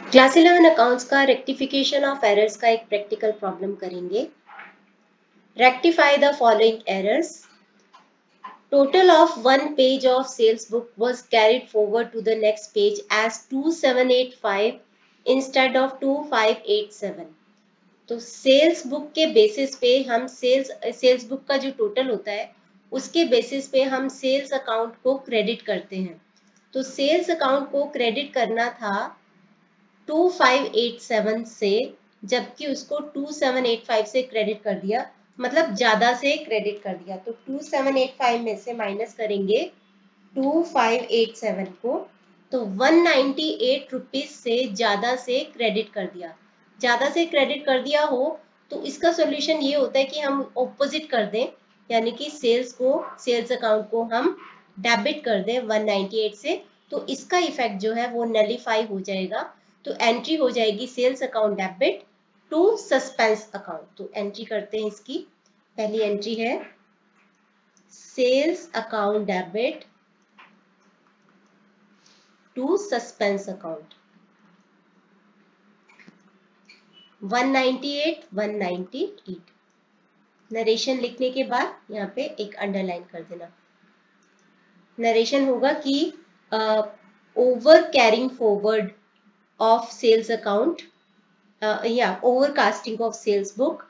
Class 11 accounts का rectification of errors का एक प्रैक्टिकल प्रॉब्लम करेंगे। Rectify the following errors. Total of one page of sales book was carried forward to the next page as 2785 instead of 2587। तो sales book के basis पे हम sales book का जो total होता है उसके बेसिस पे हम सेल्स अकाउंट को क्रेडिट करते हैं। तो सेल्स अकाउंट को क्रेडिट करना था 2587 से, जबकि उसको 2785 से क्रेडिट कर दिया, मतलब ज्यादा से क्रेडिट कर दिया। तो 2785 में से माइनस करेंगे 2587 को, तो 198 रुपीज से ज्यादा से क्रेडिट कर दिया। ज्यादा से क्रेडिट कर दिया हो तो इसका सॉल्यूशन ये होता है कि हम ऑपोजिट कर दें, यानी कि सेल्स अकाउंट को हम डेबिट कर दें 198 से, तो इसका इफेक्ट जो है वो नलीफाई हो जाएगा। तो एंट्री हो जाएगी sales account debit to suspense account. तो एंट्री करते हैं, इसकी पहली एंट्री है sales account debit to suspense account 198। Narration लिखने के बाद यहाँ पे एक अंडरलाइन कर देना। नरेशन होगा कि over carrying forward of sales account, overcasting of sales book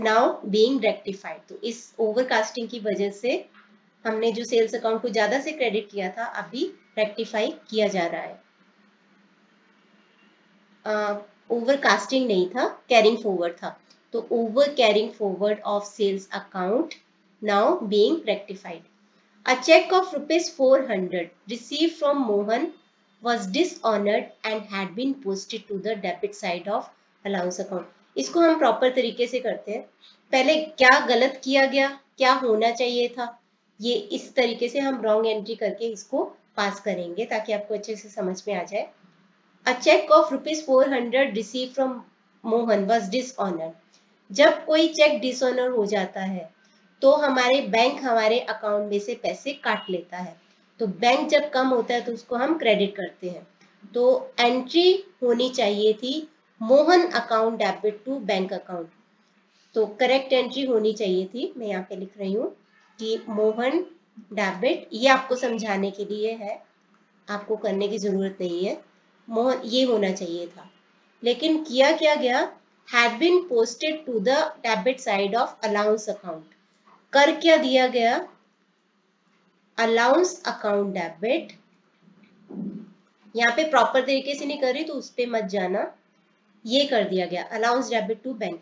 now being rectified। तो इस overcasting की वजह से हमने जो सेल्स अकाउंट को ज्यादा से क्रेडिट किया था अभी रेक्टिफाई किया जा रहा है। ओवरकास्टिंग नहीं था, कैरिंग फॉरवर्ड था। तो over carrying forward of sales account now being rectified. A cheque of ₹400 received from Mohan was dishonored and had been posted to the debit side of allowance account। इसको हम proper तरीके से करते हैं। पहले क्या गलत किया गया, क्या होना चाहिए था, ये इस तरीके से हम रॉन्ग एंट्री करके इसको पास करेंगे ताकि आपको अच्छे से समझ में आ जाए। A check of ₹400 received from Mohan was dishonored। जब कोई चेक डिसऑनर हो जाता है तो हमारे बैंक हमारे अकाउंट में से पैसे काट लेता है। तो बैंक जब कम होता है तो उसको हम क्रेडिट करते हैं। तो एंट्री होनी चाहिए थी Mohan account debit to bank account. तो करेक्ट एंट्री होनी चाहिए थी, मैं यहाँ पे लिख रही हूँ कि मोहन डेबिट, ये आपको समझाने के लिए है, आपको करने की जरूरत नहीं है। मोहन ये होना चाहिए था, लेकिन किया क्या गया, had been posted to the debit side of allowance account। कर क्या दिया गया, अलाउंस अकाउंट डेबिट। यहाँ पे प्रॉपर तरीके से नहीं कर रही तो उस पे मत जाना, ये कर दिया गया अलाउंस डेबिट टू बैंक।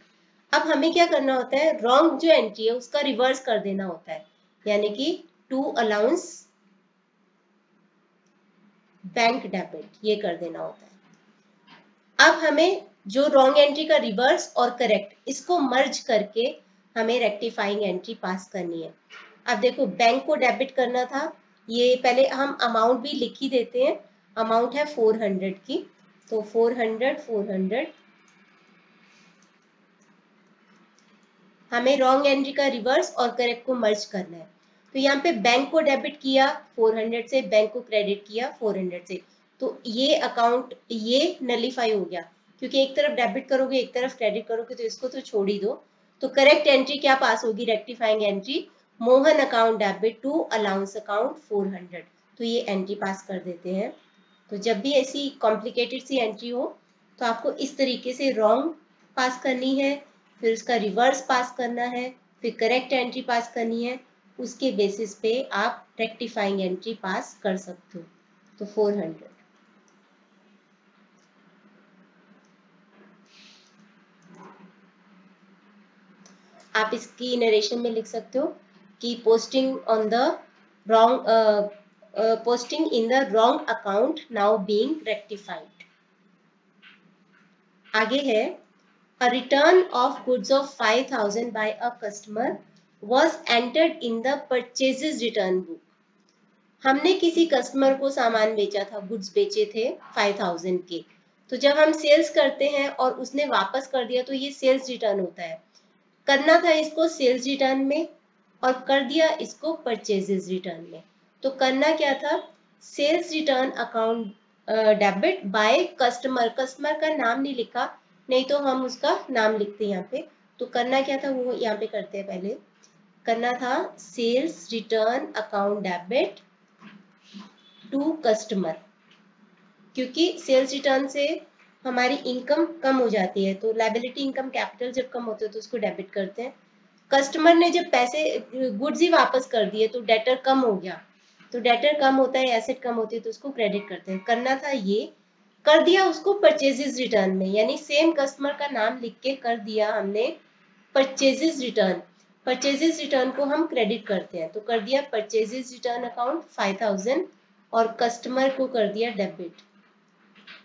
अब हमें क्या करना होता है, रॉन्ग जो एंट्री है उसका रिवर्स कर देना होता है, यानी कि टू अलाउंस बैंक डेबिट, ये कर देना होता है। अब हमें जो रॉन्ग एंट्री का रिवर्स और करेक्ट, इसको मर्ज करके हमें रेक्टिफाइंग एंट्री पास करनी है। अब देखो, बैंक को डेबिट करना था, ये पहले हम अमाउंट भी लिख ही देते हैं। अमाउंट है 400 की, तो 400 हमें रॉन्ग एंट्री का रिवर्स और करेक्ट को मर्ज करना है। तो यहाँ पे बैंक को डेबिट किया 400 से, बैंक को क्रेडिट किया 400 से, तो ये अकाउंट ये नलीफाई हो गया, क्योंकि एक तरफ डेबिट करोगे एक तरफ क्रेडिट करोगे तो इसको तो छोड़ ही दो। तो करेक्ट एंट्री क्या पास होगी, rectifying entry Mohan account debit to allowance account 400। तो ये एंट्री पास कर देते हैं। तो जब भी ऐसी कॉम्प्लिकेटेड सी एंट्री हो तो आपको इस तरीके से रॉन्ग पास करनी है, फिर उसका रिवर्स पास करना है, फिर करेक्ट एंट्री पास करनी है, उसके बेसिस पे आप रेक्टिफाइंग एंट्री पास कर सकते हो। तो 400। आप इसकी नरेशन में लिख सकते हो कि posting on the wrong posting in the wrong account now being rectified. आगे है, a return of goods of 5000 by a customer was entered in the purchases return book। हमने किसी कस्टमर को सामान बेचा था, गुड्स बेचे थे 5000 के, तो जब हम सेल्स करते हैं और उसने वापस कर दिया तो ये सेल्स रिटर्न होता है। करना था इसको सेल्स रिटर्न में और कर दिया इसको परचेजेस रिटर्न में। तो करना क्या था, sales return account debit by customer, customer का नाम नहीं लिखा, नहीं तो हम उसका नाम लिखते हैं यहाँ पे। तो करना क्या था वो यहाँ पे करते हैं, पहले करना था sales return account debit to customer, क्योंकि सेल्स रिटर्न से हमारी इनकम कम हो जाती है, तो लायबिलिटी इनकम कैपिटल जब कम होते हैं तो उसको डेबिट करते हैं। कस्टमर ने जब पैसे गुड्स ही वापस कर दिए तो डेटर कम हो गया, तो डेटर कम होता है, एसेट कम होती है, तो उसको क्रेडिट करते हैं। करना था ये, कर दिया उसको परचेजेस रिटर्न में, यानी सेम कस्टमर का नाम लिख के कर दिया हमने परचेजेस रिटर्न। परचेजेस रिटर्न को हम क्रेडिट करते हैं, तो कर दिया परचेजेस रिटर्न अकाउंट 5000 और कस्टमर को कर दिया डेबिट,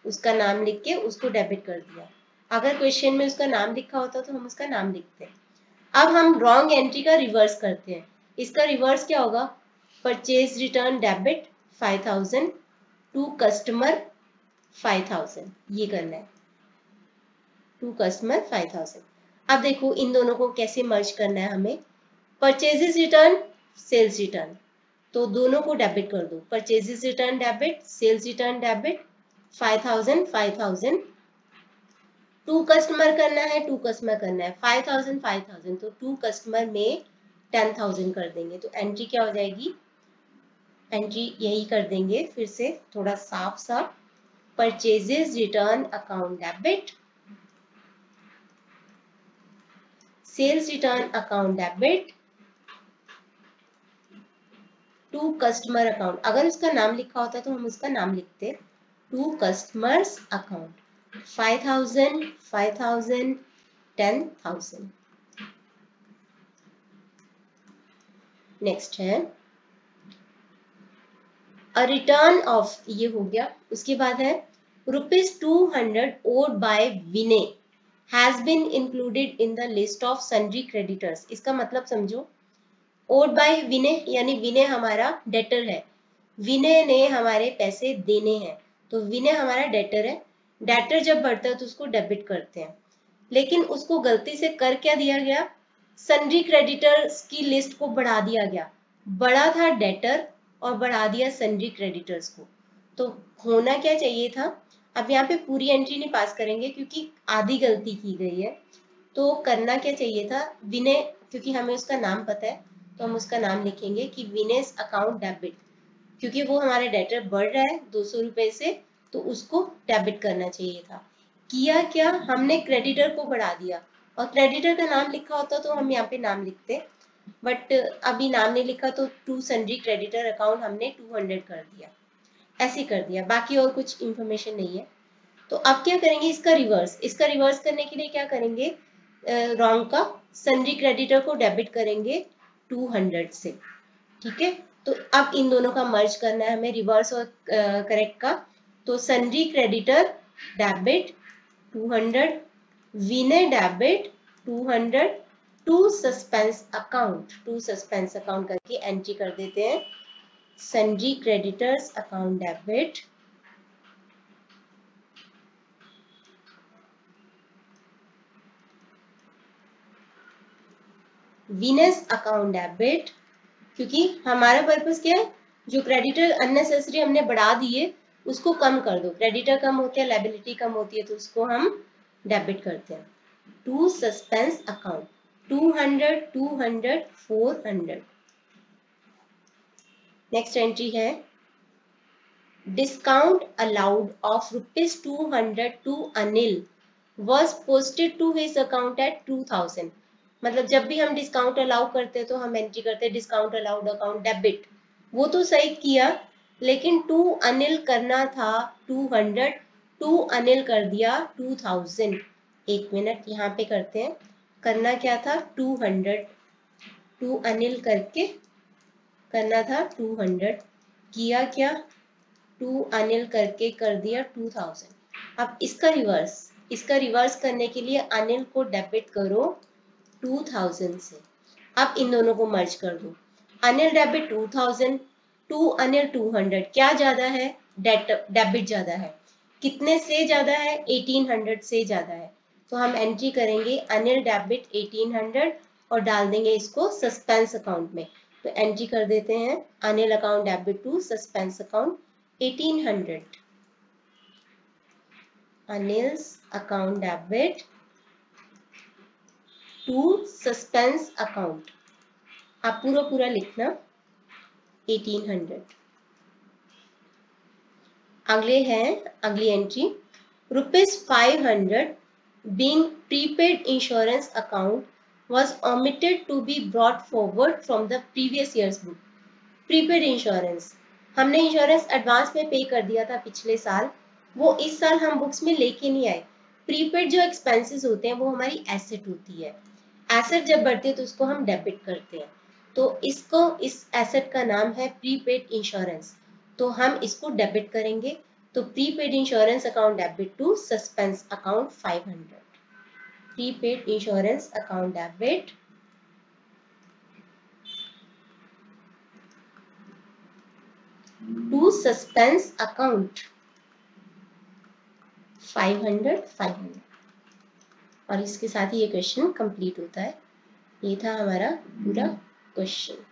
उसका नाम लिख के उसको डेबिट कर दिया। अगर क्वेश्चन में उसका नाम लिखा होता तो हम उसका नाम लिखते हैं। अब हम रॉन्ग एंट्री का रिवर्स करते हैं। इसका रिवर्स क्या होगा, purchase return debit 5000 to customer 5000, ये करना है, टू कस्टमर 5000। अब देखो इन दोनों को कैसे मर्ज करना है हमें, परचेजेस रिटर्न सेल्स रिटर्न, तो दोनों को डेबिट कर दो, purchases return debit sales return debit 5000 5000, to customer करना है, टू कस्टमर करना है 5000 5000, तो टू कस्टमर में 10000 कर देंगे, तो एंट्री क्या हो जाएगी, एंट्री यही कर देंगे फिर से थोड़ा साफ साफ, purchases return account debit sales return account debit to customer account. अगर उसका नाम लिखा होता तो हम उसका नाम लिखते, टू कस्टमर्स अकाउंट 5000 5000 10000। नेक्स्ट है अ रिटर्न ऑफ, ये हो गया। उसके बाद है ₹200 owed by Vinay has been included in the list of sundry creditors. इसका मतलब समझो, ओड बाय विनय यानी विनय हमारा डेटर है, विनय ने हमारे पैसे देने हैं, तो विनय हमारा डेटर है। डेटर जब बढ़ता है तो उसको डेबिट करते हैं, लेकिन उसको गलती से कर क्या दिया गया, सन्ड्री क्रेडिटर्स की लिस्ट को बढ़ा दिया गया, बड़ा था डेटर और बढ़ा दिया सन्ड्री क्रेडिटर्स को, तो होना क्या चाहिए था। अब यहाँ पे पूरी एंट्री नहीं पास करेंगे क्योंकि आधी गलती की गई है, तो करना क्या चाहिए था, विनय, क्योंकि हमें उसका नाम पता है तो हम उसका नाम लिखेंगे कि विनेस अकाउंट डेबिट, क्योंकि वो हमारा डेटर बढ़ रहा है 200 रुपए से, तो उसको डेबिट करना चाहिए था। किया क्या, हमने क्रेडिटर को बढ़ा दिया, और क्रेडिटर का नाम लिखा होता तो हम यहाँ पे नाम लिखते, बट अभी नाम नहीं लिखा तो टू सन्ड्री क्रेडिटर अकाउंट हमने 200 कर दिया, ऐसे कर दिया, बाकी और कुछ इंफॉर्मेशन नहीं है। तो अब क्या करेंगे, इसका रिवर्स, इसका रिवर्स करने के लिए क्या करेंगे, रॉन्ग का सन्ड्री क्रेडिटर को डेबिट करेंगे 200 से, ठीक है। तो अब इन दोनों का मर्ज करना है हमें, रिवर्स और करेक्ट का, तो sundry creditor debit 200 Vinay debit 200 to suspense account, to suspense account करके एंट्री कर देते हैं, सन्ड्री क्रेडिटर्स अकाउंट डेबिट विनेस अकाउंट डेबिट, क्योंकि हमारा पर्पस क्या है, जो क्रेडिटर अननेसेसरी हमने बढ़ा दिए उसको कम कर दो, क्रेडिटर कम होते हैं लायबिलिटी कम होती है, तो उसको हम डेबिट करते हैं। To suspense account 200 200 400। Next entry है discount allowed of ₹200 to Anil was posted to his account at 2000। मतलब जब भी हम डिस्काउंट अलाउ करते हैं तो हम एंट्री करते हैं डिस्काउंट अलाउड अकाउंट डेबिट, वो तो सही किया, लेकिन टू अनिल करना था 200, टू अनिल कर दिया 2000। एक मिनट यहाँ पे करते हैं, करना क्या था 200, टू अनिल करके करना था 200, किया क्या, टू अनिल करके कर दिया 2000। अब इसका रिवर्स, इसका रिवर्स करने के लिए अनिल को डेबिट करो 2000 से। अब इन दोनों को मर्ज कर दो, अनिल डेबिट 2000 टू अनिल 200, क्या ज्यादा है, डेबिट ज्यादा है, कितने से ज्यादा है, 1800 से ज्यादा है, तो हम एंट्री करेंगे अनिल डेबिट 1800 और डाल देंगे इसको सस्पेंस अकाउंट में, तो एंट्री कर देते हैं Anil account debit to suspense account 1800। Anil's account debit to suspense account. आप पूरा लिखना 1800. अगली entry ₹500 being prepaid insurance account was omitted to be brought forward from the previous year's book. Prepaid insurance, हमने इंश्योरेंस एडवांस में पे कर दिया था पिछले साल, वो इस साल हम बुक्स में लेके नहीं आए। प्रीपेड जो एक्सपेंसेस होते हैं वो हमारी एसेट होती है, एसेट जब बढ़ती है तो उसको हम डेबिट करते हैं, तो इस एसेट का नाम है प्रीपेड इंश्योरेंस, तो हम इसको डेबिट करेंगे। तो prepaid insurance account debit to suspense account 500. Prepaid insurance account debit to suspense account 500. और इसके साथ ही ये क्वेश्चन कंप्लीट होता है। ये था हमारा पूरा क्वेश्चन।